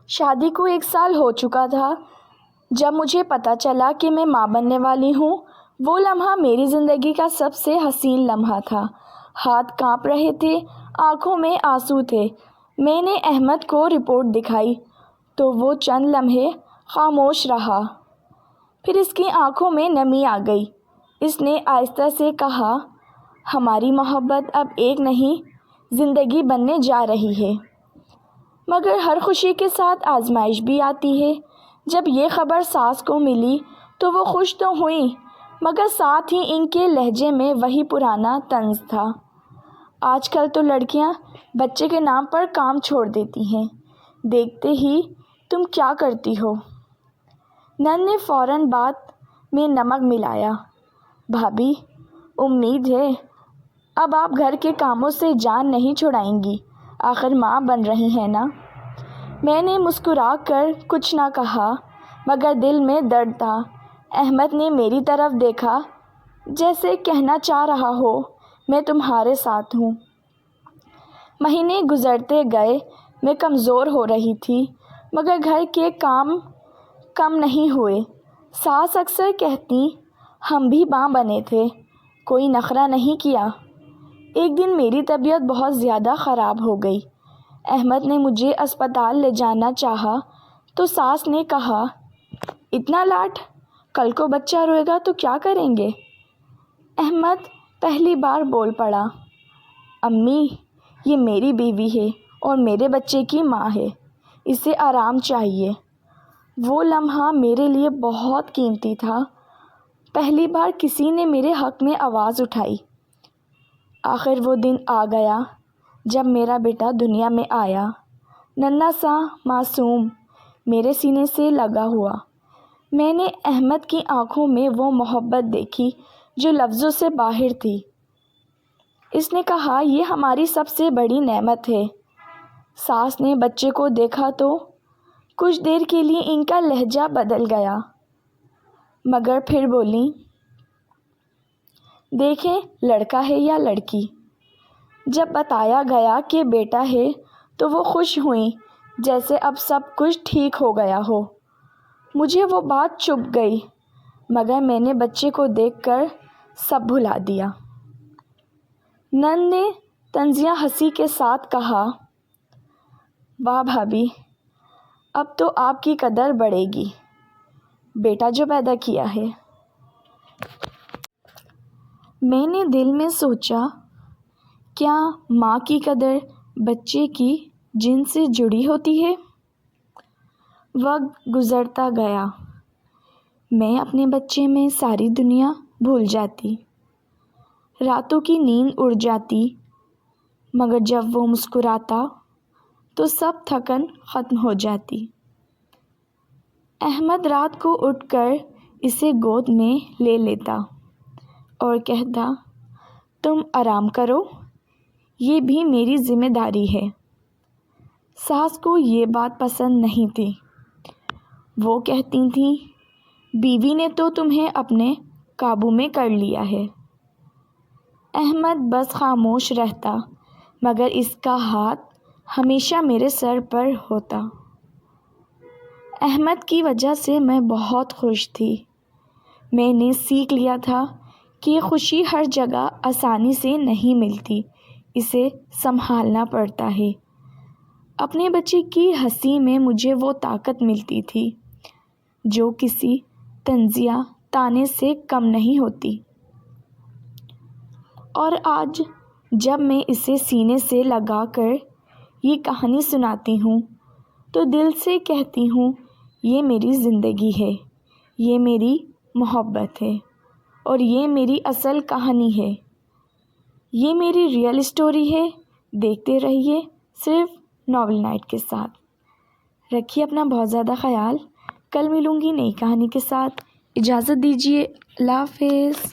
شادی کو 1 سال ہو چکا تھا جب مجھے پتہ چلا کہ میں ماں بننے والی ہوں۔ وہ لمحہ میری زندگی کا سب سے حسین لمحہ تھا۔ ہاتھ کانپ رہے تھے، آنکھوں میں آنسو تھے۔ میں نے احمد کو رپورٹ دکھائی تو وہ چند لمحے خاموش رہا، پھر اس کی آنکھوں میں نمی آ گئی۔ اس نے آہستہ سے کہا، ہماری محبت اب ایک نہیں زندگی بننے جا رہی ہے، مگر ہر خوشی کے ساتھ آزمائش بھی آتی ہے۔ جب یہ خبر ساس کو ملی تو وہ خوش تو ہوئیں، مگر ساتھ ہی ان کے لہجے میں وہی پرانا طنز تھا۔ آج کل تو لڑکیاں بچے کے نام پر کام چھوڑ دیتی ہیں، دیکھتے ہی تم کیا کرتی ہو؟ نند نے فوراً بات میں نمک ملایا، بھابھی امید ہے اب آپ گھر کے کاموں سے جان نہیں چھڑائیں گی، آخر ماں بن رہی ہیں نا۔ میں نے مسکرا کر کچھ نہ کہا، مگر دل میں درد تھا۔ احمد نے میری طرف دیکھا، جیسے کہنا چاہ رہا ہو میں تمہارے ساتھ ہوں۔ مہینے گزرتے گئے، میں کمزور ہو رہی تھی، مگر گھر کے کام کم نہیں ہوئے۔ ساس اکثر کہتی، ہم بھی ماں بنے تھے، کوئی نخرہ نہیں کیا۔ ایک دن میری طبیعت بہت زیادہ خراب ہو گئی۔ احمد نے مجھے اسپتال لے جانا چاہا تو ساس نے کہا، اتنا لاڈ، کل کو بچہ روئے گا تو کیا کریں گے؟ احمد پہلی بار بول پڑا، امی یہ میری بیوی ہے اور میرے بچے کی ماں ہے، اسے آرام چاہیے۔ وہ لمحہ میرے لیے بہت قیمتی تھا۔ پہلی بار کسی نے میرے حق میں آواز اٹھائی۔ آخر وہ دن آ گیا جب میرا بیٹا دنیا میں آیا، ننھا سا معصوم میرے سینے سے لگا ہوا۔ میں نے احمد کی آنکھوں میں وہ محبت دیکھی جو لفظوں سے باہر تھی۔ اس نے کہا، یہ ہماری سب سے بڑی نعمت ہے۔ ساس نے بچے کو دیکھا تو کچھ دیر کے لیے ان کا لہجہ بدل گیا، مگر پھر بولی، دیکھیں لڑکا ہے یا لڑکی۔ جب بتایا گیا کہ بیٹا ہے تو وہ خوش ہوئیں جیسے اب سب کچھ ٹھیک ہو گیا ہو۔ مجھے وہ بات چبھ گئی، مگر میں نے بچے کو دیکھ کر سب بھلا دیا۔ نند نے طنزیہ ہنسی کے ساتھ کہا، واہ بھابھی، اب تو آپ کی قدر بڑھے گی، بیٹا جو پیدا کیا ہے۔ میں نے دل میں سوچا، کیا ماں کی قدر بچے کی جن سے جڑی ہوتی ہے؟ وقت گزرتا گیا، میں اپنے بچے میں ساری دنیا بھول جاتی، راتوں کی نیند اڑ جاتی، مگر جب وہ مسکراتا تو سب تھکن ختم ہو جاتی۔ احمد رات کو اٹھ کر اسے گود میں لے لیتا اور کہتا، تم آرام کرو، یہ بھی میری ذمہ داری ہے۔ ساس کو یہ بات پسند نہیں تھی۔ وہ کہتی تھیں، بیوی نے تو تمہیں اپنے قابو میں کر لیا ہے۔ احمد بس خاموش رہتا، مگر اس کا ہاتھ ہمیشہ میرے سر پر ہوتا۔ احمد کی وجہ سے میں بہت خوش تھی۔ میں نے سیکھ لیا تھا کہ خوشی ہر جگہ آسانی سے نہیں ملتی، اسے سنبھالنا پڑتا ہے۔ اپنے بچے کی ہنسی میں مجھے وہ طاقت ملتی تھی جو کسی طنزیہ طعنے سے کم نہیں ہوتی۔ اور آج جب میں اسے سینے سے لگا کر یہ کہانی سناتی ہوں تو دل سے کہتی ہوں، یہ میری زندگی ہے، یہ میری محبت ہے، اور یہ میری اصل کہانی ہے، یہ میری ریئل اسٹوری ہے۔ دیکھتے رہیے صرف ناول نائٹ کے ساتھ۔ رکھیے اپنا بہت زیادہ خیال۔ کل ملوں گی نئی کہانی کے ساتھ۔ اجازت دیجیے، اللہ حافظ۔